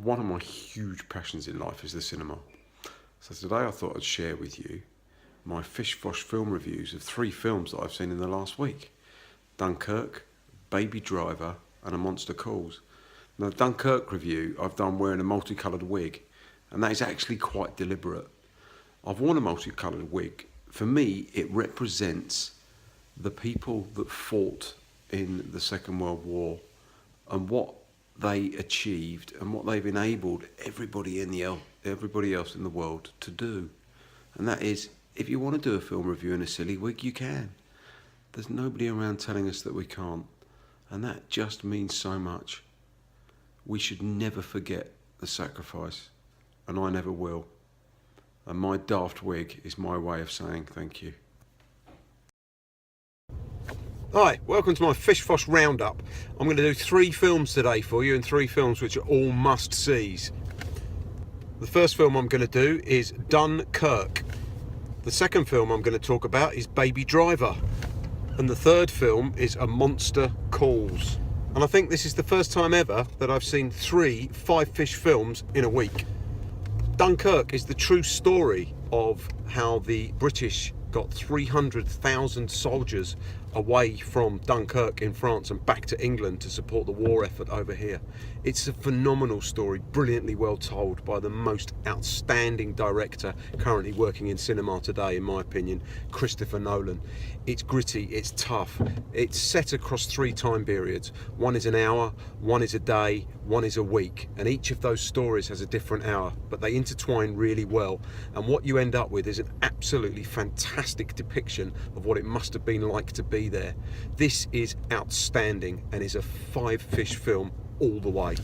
One of my huge passions in life is the cinema. So today I thought I'd share with you my Fish Fosh film reviews of 3 films that I've seen in the last week. Dunkirk, Baby Driver and A Monster Calls. Now the Dunkirk review I've done wearing a multicoloured wig, and that is actually quite deliberate. I've worn a multicoloured wig. For me, it represents the people that fought in the Second World War and what they achieved and what they've enabled everybody else in the world to do. And that is, if you want to do a film review in a silly wig, you can. There's nobody around telling us that we can't. And that just means so much. We should never forget the sacrifice, and I never will. And my daft wig is my way of saying thank you. Hi, welcome to my Fish Fosh Roundup. I'm going to do 3 films today for you, and 3 films which are all must-sees. The first film I'm going to do is Dunkirk. The second film I'm going to talk about is Baby Driver. And the third film is A Monster Calls. And I think this is the first time ever that I've seen 3 Five Fish films in a week. Dunkirk is the true story of how the British got 300,000 soldiers away from Dunkirk in France and back to England to support the war effort over here. It's a phenomenal story, brilliantly well told by the most outstanding director currently working in cinema today, in my opinion, Christopher Nolan. It's gritty, it's tough, it's set across 3 time periods. One is an hour, one is a day, one is a week, and each of those stories has a different hour, but they intertwine really well, and what you end up with is an absolutely fantastic depiction of what it must have been like to be there. This is outstanding and is a 5 Fish film all the way.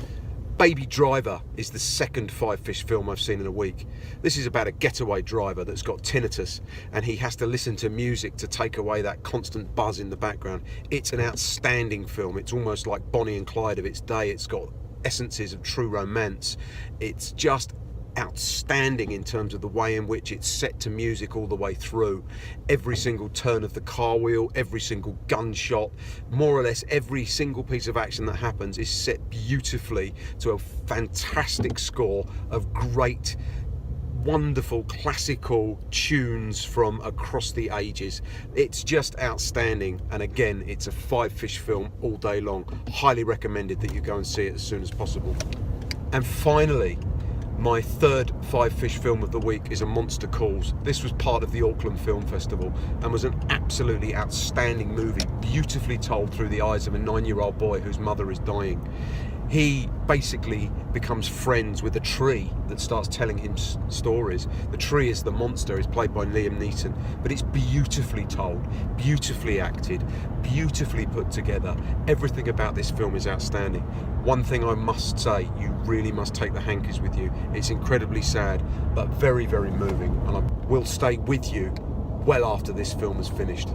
Baby Driver is the second 5 Fish film I've seen in a week. This is about a getaway driver that's got tinnitus and he has to listen to music to take away that constant buzz in the background. It's an outstanding film. It's almost like Bonnie and Clyde of its day. It's got essences of true romance. It's just outstanding in terms of the way in which it's set to music all the way through. Every single turn of the car wheel, every single gunshot, more or less every single piece of action that happens is set beautifully to a fantastic score of great, wonderful classical tunes from across the ages. It's just outstanding, and again, it's a 5 Fish film all day long. Highly recommended that you go and see it as soon as possible. And finally, my third 5 Fish film of the week is A Monster Calls. This was part of the Auckland Film Festival and was an absolutely outstanding movie, beautifully told through the eyes of a 9-year-old boy whose mother is dying. He basically becomes friends with a tree that starts telling him stories. The tree is the monster, it's played by Liam Neeson, but it's beautifully told, beautifully acted, beautifully put together. Everything about this film is outstanding. One thing I must say, you really must take the hankies with you. It's incredibly sad, but very, very moving, and I will stay with you well after this film is finished.